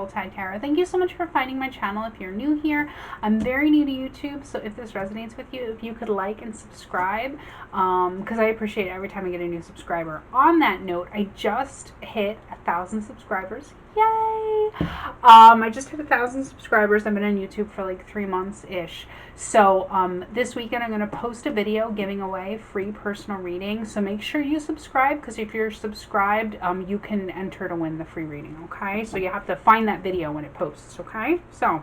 Tide Tarot. Thank you so much for finding my channel. If you're new here, I'm very new to YouTube, so if this resonates with you, if you could like and subscribe, because I appreciate it every time I get a new subscriber. On that note, I just hit 1,000 subscribers. Yay! I just hit 1,000 subscribers. I've been on YouTube for like 3 months-ish. So this weekend I'm going to post a video giving away free personal reading. So make sure you subscribe, because if you're subscribed, you can enter to win the free reading, okay? So you have to find that video when it posts, okay? So,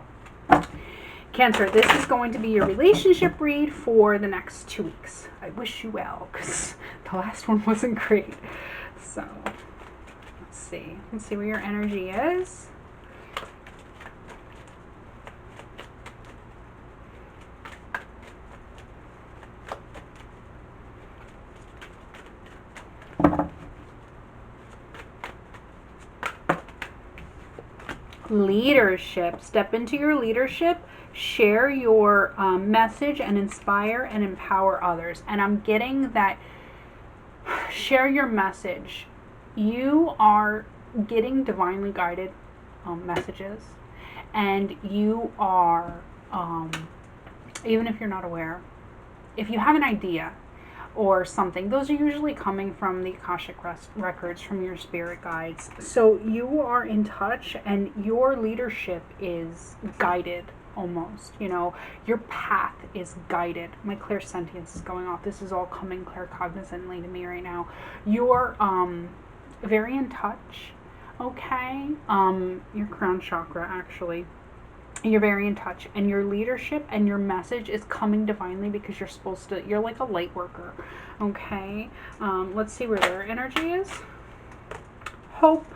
Cancer, this is going to be your relationship read for the next 2 weeks. I wish you well, because the last one wasn't great. So, let's see. Let's see where your energy is. Leadership. Step into your leadership. Share your message and inspire and empower others. And I'm getting that share your message. You are getting divinely guided messages, and you are, even if you're not aware, if you have an idea or something, those are usually coming from the Akashic records, from your spirit guides. So you are in touch, and your leadership is guided almost. You know, your path is guided. My clairsentience is going off. This is all coming claircognizantly to me right now. You're very in touch, okay? Your crown chakra, actually. You're very in touch, and your leadership and your message is coming divinely, because you're supposed to, you're like a light worker, okay? Let's see where their energy is. Hope.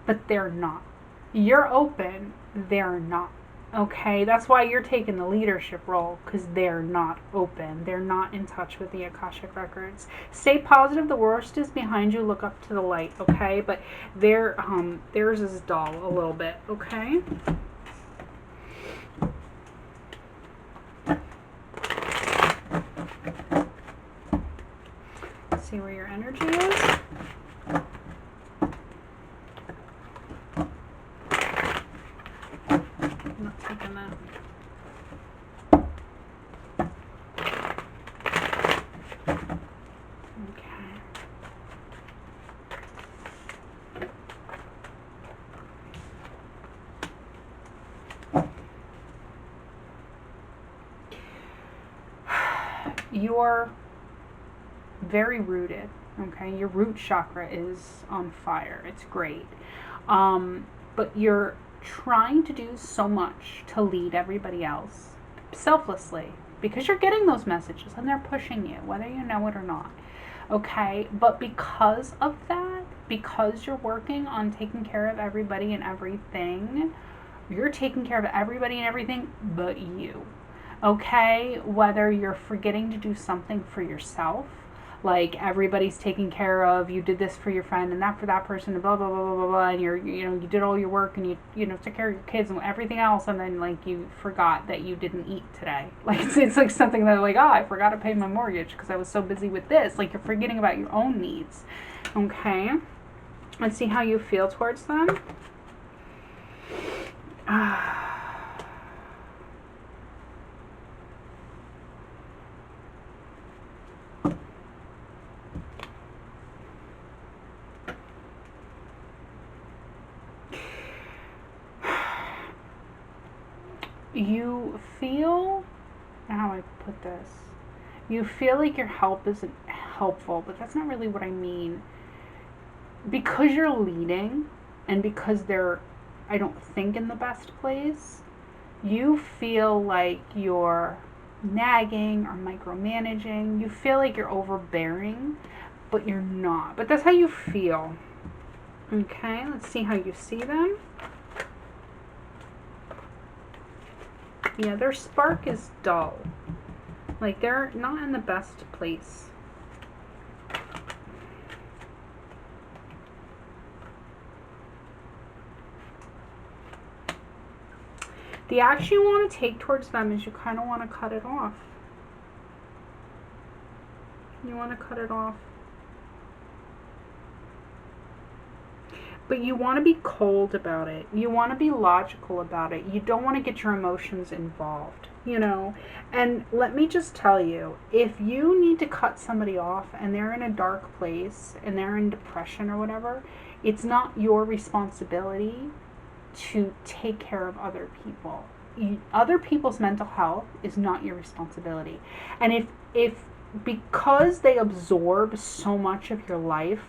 But they're not. You're open, they're not. Okay, that's why you're taking the leadership role, because they're not open. They're not in touch with the Akashic records. Stay positive. The worst is behind you. Look up to the light, okay? But theirs is dull a little bit, okay? Let's see where your energy is. I'm not taking that. Okay. You're very rooted, okay? Your root chakra is on fire. It's great. But you're trying to do so much to lead everybody else selflessly, because you're getting those messages and they're pushing you, whether you know it or not, okay? But because of that, because you're working on taking care of everybody and everything, you're taking care of everybody and everything but you, okay? Whether you're forgetting to do something for yourself, like everybody's taken care of, you did this for your friend and that for that person, and blah blah blah blah blah blah, and you did all your work, and you know took care of your kids and everything else, and then like you forgot that you didn't eat today. Like it's like something that like, oh, I forgot to pay my mortgage because I was so busy with this. Like you're forgetting about your own needs. Okay, let's see how you feel towards them. You feel, how do I put this? You feel like your help isn't helpful, but that's not really what I mean. Because you're leading, and because they're, I don't think, in the best place, you feel like you're nagging or micromanaging. You feel like you're overbearing, but you're not. But that's how you feel. Okay, let's see how you see them. Yeah, their spark is dull. Like, they're not in the best place. The action you want to take towards them is you kind of want to cut it off. You want to cut it off. But you want to be cold about it. You want to be logical about it. You don't want to get your emotions involved, you know? And let me just tell you, if you need to cut somebody off and they're in a dark place and they're in depression or whatever, it's not your responsibility to take care of other people. Other people's mental health is not your responsibility. And if because they absorb so much of your life,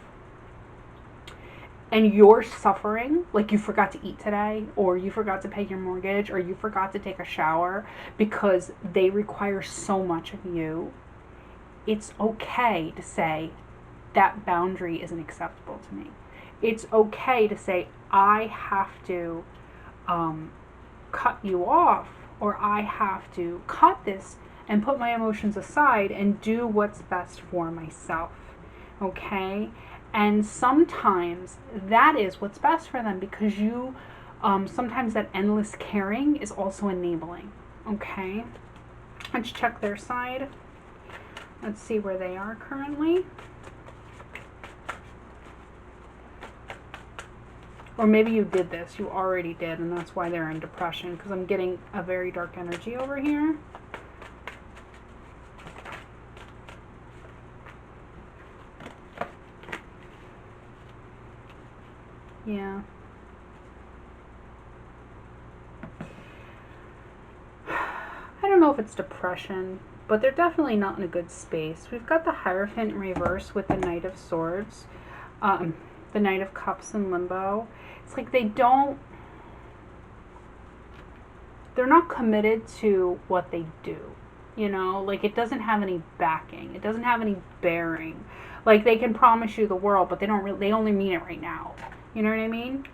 and you're suffering, like you forgot to eat today, or you forgot to pay your mortgage, or you forgot to take a shower because they require so much of you, it's okay to say that boundary isn't acceptable to me. It's okay to say I have to cut you off, or I have to cut this and put my emotions aside and do what's best for myself. Okay? And sometimes that is what's best for them, because you, sometimes that endless caring is also enabling. Okay? Let's check their side. Let's see where they are currently. Or maybe you did this. You already did, and that's why they're in depression, because I'm getting a very dark energy over here. Yeah. I don't know if it's depression, but they're definitely not in a good space. We've got the Hierophant in reverse with the Knight of Swords, the Knight of Cups in limbo. It's like they're not committed to what they do. You know, like it doesn't have any backing. It doesn't have any bearing. Like they can promise you the world, but they only mean it right now. You know what I mean?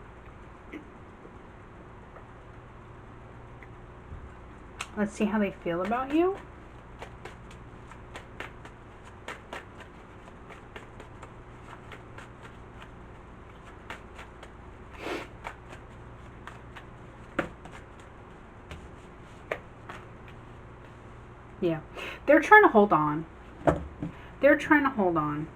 Let's see how they feel about you. Yeah. They're trying to hold on. They're trying to hold on.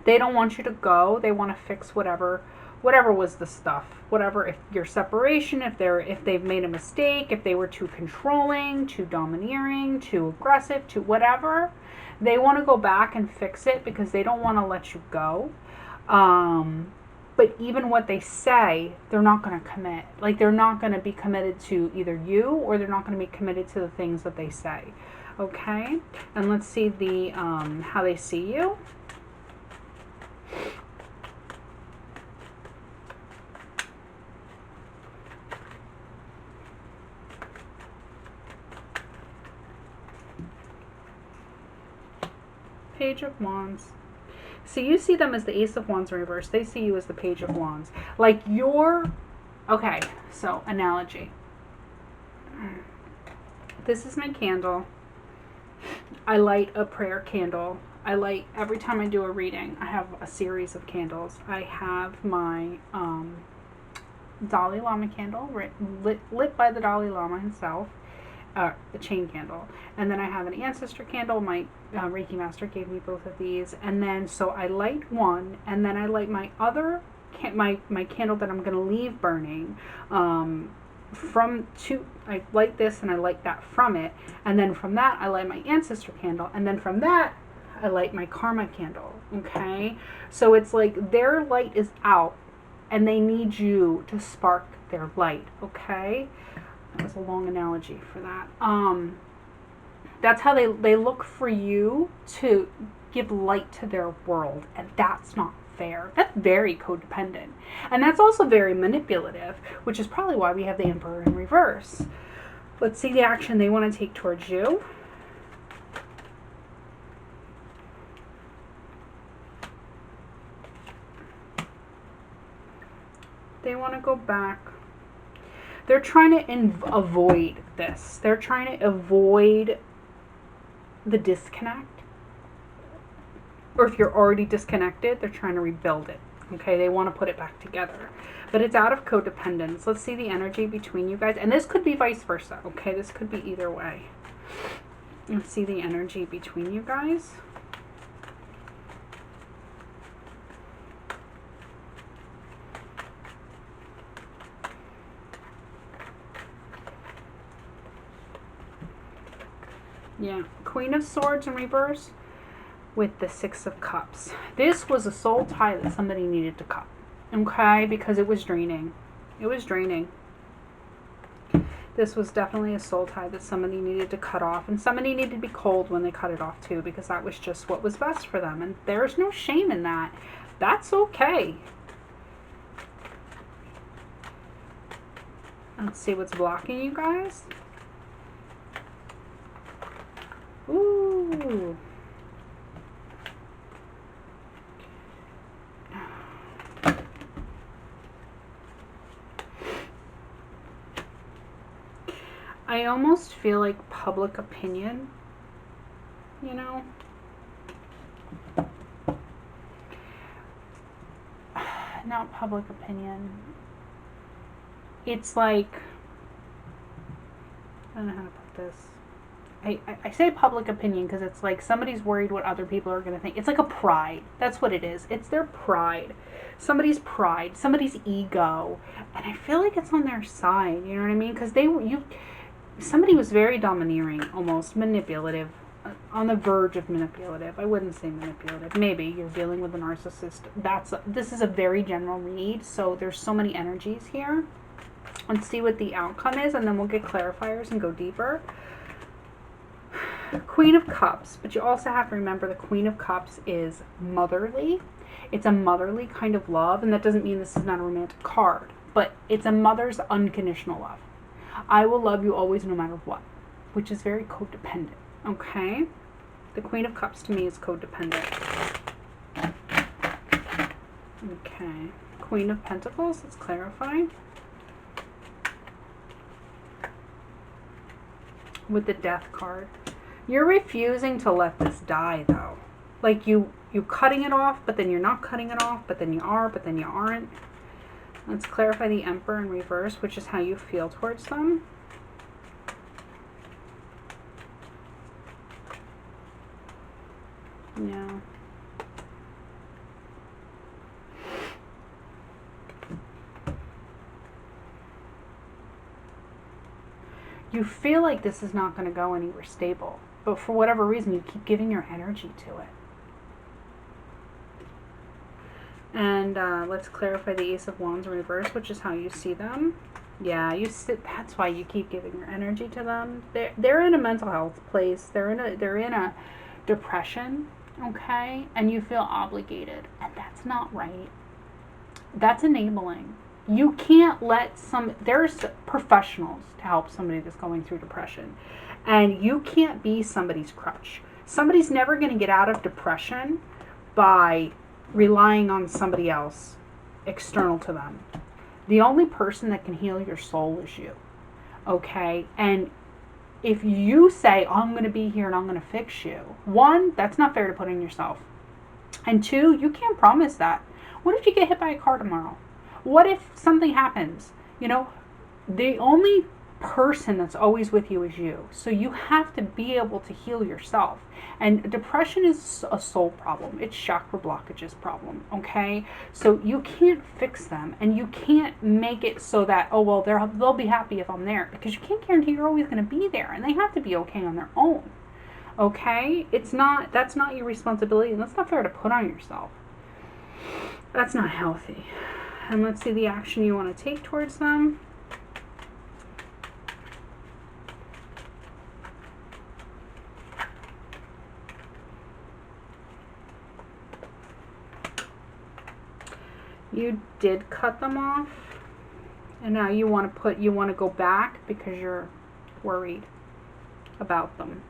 They don't want you to go. They want to fix whatever was the stuff. Whatever, if your separation, if they've made a mistake, if they were too controlling, too domineering, too aggressive, too whatever, they want to go back and fix it because they don't want to let you go. But even what they say, they're not going to commit. Like they're not going to be committed to either you, or they're not going to be committed to the things that they say. Okay? And let's see the how they see you. Page of Wands. So you see them as the Ace of Wands in reverse. They see you as the Page of Wands. Like okay, so analogy. This is my candle. I light a prayer candle. Every time I do a reading, I have a series of candles. I have my Dalai Lama candle, lit by the Dalai Lama himself. The chain candle, and then I have an ancestor candle. My Reiki master gave me both of these, and then so I light one, and then I light my other my candle that I'm going to leave burning. I light this and I light that from it, and then from that I light my ancestor candle, and then from that I light my karma candle. Okay, so it's like their light is out, and they need you to spark their light. Okay. That was a long analogy for that. That's how they look for you to give light to their world, and that's not fair. That's very codependent, and that's also very manipulative, which is probably why we have the Emperor in reverse. Let's see the action they want to take towards you. They want to go back. They're trying to avoid this. They're trying to avoid the disconnect. Or if you're already disconnected, they're trying to rebuild it. Okay, they want to put it back together. But it's out of codependence. Let's see the energy between you guys. And this could be vice versa. Okay, this could be either way. Let's see the energy between you guys. Yeah. Queen of Swords in reverse with the Six of Cups. This was a soul tie that somebody needed to cut. Okay? Because it was draining. It was draining. This was definitely a soul tie that somebody needed to cut off. And somebody needed to be cold when they cut it off too, because that was just what was best for them. And there's no shame in that. That's okay. Let's see what's blocking you guys. Ooh. I almost feel like public opinion, you know? Not public opinion. It's like, I don't know how to put this. I say public opinion because it's like somebody's worried what other people are going to think. It's like a pride. That's what it is. It's their pride. Somebody's pride. Somebody's ego. And I feel like it's on their side. You know what I mean? Because somebody was very domineering, almost manipulative, on the verge of manipulative. I wouldn't say manipulative. Maybe you're dealing with a narcissist. This is a very general read, so there's so many energies here. Let's see what the outcome is, and then we'll get clarifiers and go deeper. Queen of Cups, but you also have to remember the Queen of Cups is motherly. It's a motherly kind of love, and that doesn't mean this is not a romantic card, but it's a mother's unconditional love. I will love you always no matter what, which is very codependent, okay? The Queen of Cups to me is codependent. Okay. Queen of Pentacles, let's clarify. With the Death card. You're refusing to let this die, though. Like you cutting it off, but then you're not cutting it off, but then you are, but then you aren't. Let's clarify the Emperor in reverse, which is how you feel towards them. Yeah. You feel like this is not going to go anywhere stable, but for whatever reason, you keep giving your energy to it. And let's clarify the Ace of Wands in reverse, which is how you see them. Yeah, that's why you keep giving your energy to them. They're in a mental health place. They're in a depression, okay? And you feel obligated, and that's not right. That's enabling. You can't let there's professionals to help somebody that's going through depression, and you can't be somebody's crutch. Somebody's never going to get out of depression by relying on somebody else external to them. The only person that can heal your soul is you, okay? And if you say, oh, I'm going to be here and I'm going to fix you, one, that's not fair to put on yourself. And two, you can't promise that. What if you get hit by a car tomorrow? What if something happens? You know, the only person that's always with you is you. So you have to be able to heal yourself. And depression is a soul problem. It's chakra blockages problem, okay? So you can't fix them, and you can't make it so that, oh, well, they'll be happy if I'm there, because you can't guarantee you're always going to be there, and they have to be okay on their own, okay? That's not your responsibility, and that's not fair to put on yourself. That's not healthy. And let's see the action you want to take towards them. You did cut them off, and now you want to go back because you're worried about them.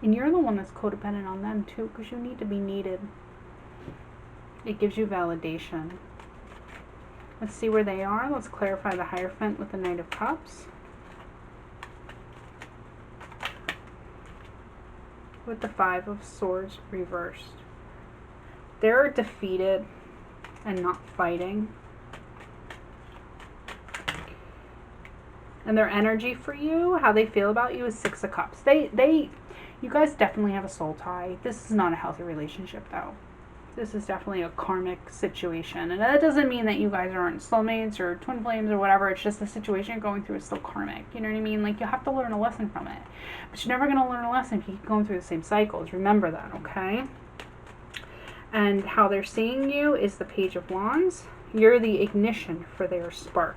And you're the one that's codependent on them too, because you need to be needed. It gives you validation. Let's see where they are. Let's clarify the Hierophant with the Knight of Cups. With the Five of Swords reversed. They're defeated and not fighting. And their energy for you, how they feel about you, is Six of Cups. You guys definitely have a soul tie. This is not a healthy relationship, though. This is definitely a karmic situation. And that doesn't mean that you guys aren't soulmates or twin flames or whatever. It's just the situation you're going through is still karmic. You know what I mean? Like, you have to learn a lesson from it. But you're never going to learn a lesson if you keep going through the same cycles. Remember that, okay? And how they're seeing you is the Page of Wands. You're the ignition for their spark.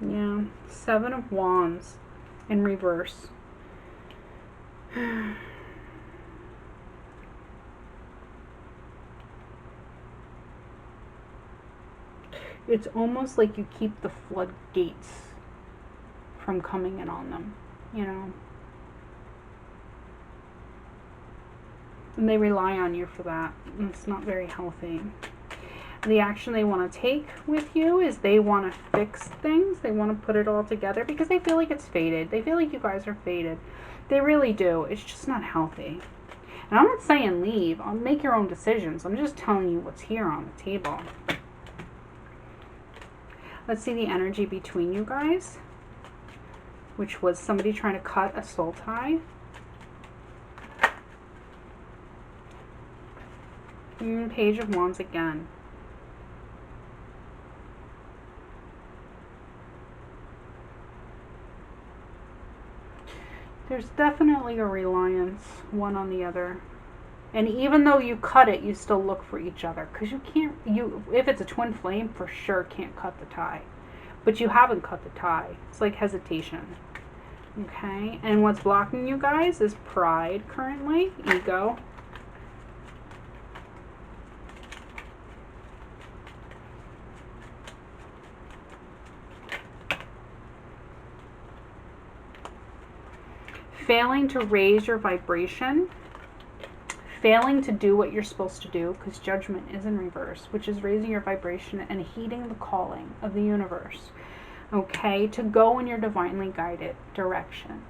Yeah, Seven of Wands in reverse. It's almost like you keep the floodgates from coming in on them, you know. And they rely on you for that. And it's not very healthy. The action they want to take with you is they want to fix things. They want to put it all together because they feel like it's fated. They feel like you guys are fated. They really do. It's just not healthy. And I'm not saying leave. I'll make your own decisions. I'm just telling you what's here on the table. Let's see the energy between you guys, which was somebody trying to cut a soul tie. Page of Wands again. There's definitely a reliance one on the other. And even though you cut it, you still look for each other. Because you can't, if it's a twin flame, for sure can't cut the tie. But you haven't cut the tie. It's like hesitation. Okay? And what's blocking you guys is pride currently, ego. Failing to raise your vibration. Failing to do what you're supposed to do, because judgment is in reverse, which is raising your vibration and heeding the calling of the universe, okay, to go in your divinely guided direction.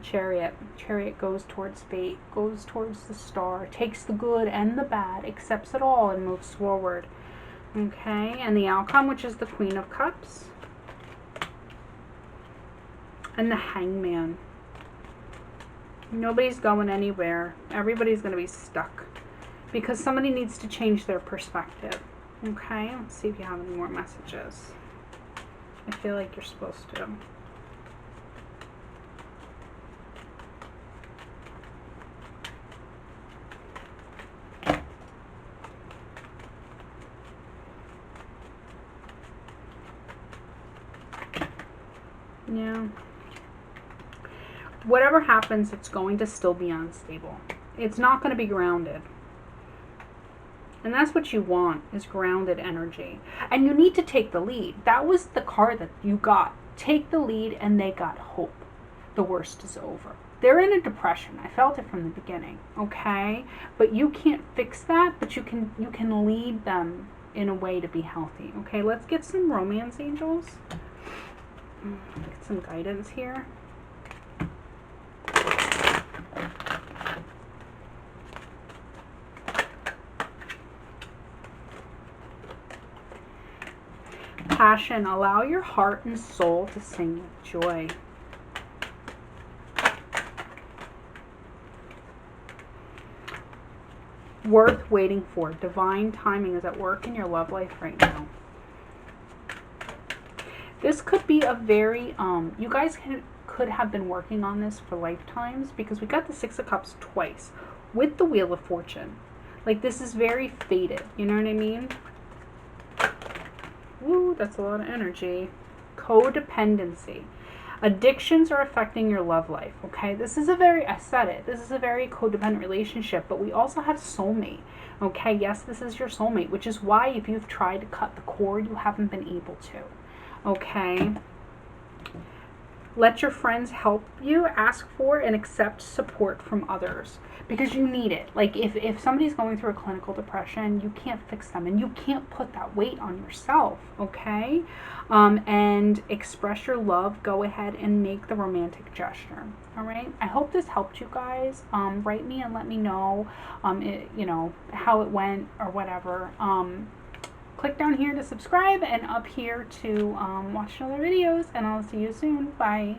Chariot. Chariot goes towards fate, goes towards the star, takes the good and the bad, accepts it all, and moves forward. Okay, and the outcome, which is the Queen of Cups, and the Hangman. Nobody's going anywhere. Everybody's going to be stuck because somebody needs to change their perspective. Okay, let's see if you have any more messages. I feel like you're supposed to. Yeah. Whatever happens, it's going to still be unstable. It's not going to be grounded. And that's what you want, is grounded energy. And you need to take the lead. That was the card that you got. Take the lead, and they got hope. The worst is over. They're in a depression. I felt it from the beginning, okay? But you can't fix that, but you can lead them in a way to be healthy. Okay, let's get some romance angels. Get some guidance here. Passion. Allow your heart and soul to sing with joy. Worth waiting for. Divine timing is at work in your love life right now. This could be a very, you guys could have been working on this for lifetimes, because we got the Six of Cups twice with the Wheel of Fortune. Like, this is very fated. You know what I mean? Woo, that's a lot of energy. Codependency. Addictions are affecting your love life, okay? This is a very, I said it, this is a very codependent relationship, but we also have soulmate, okay? Yes, this is your soulmate, which is why if you've tried to cut the cord, you haven't been able to, okay? Let your friends help you. Ask for and accept support from others, because you need it. Like, if somebody's going through a clinical depression, you can't fix them, and you can't put that weight on yourself, okay? And express your love. Go ahead and make the romantic gesture, all right? I hope this helped you guys. Write me and let me know, you know, how it went or whatever. click down here to subscribe and up here to watch other videos, and I'll see you soon. Bye.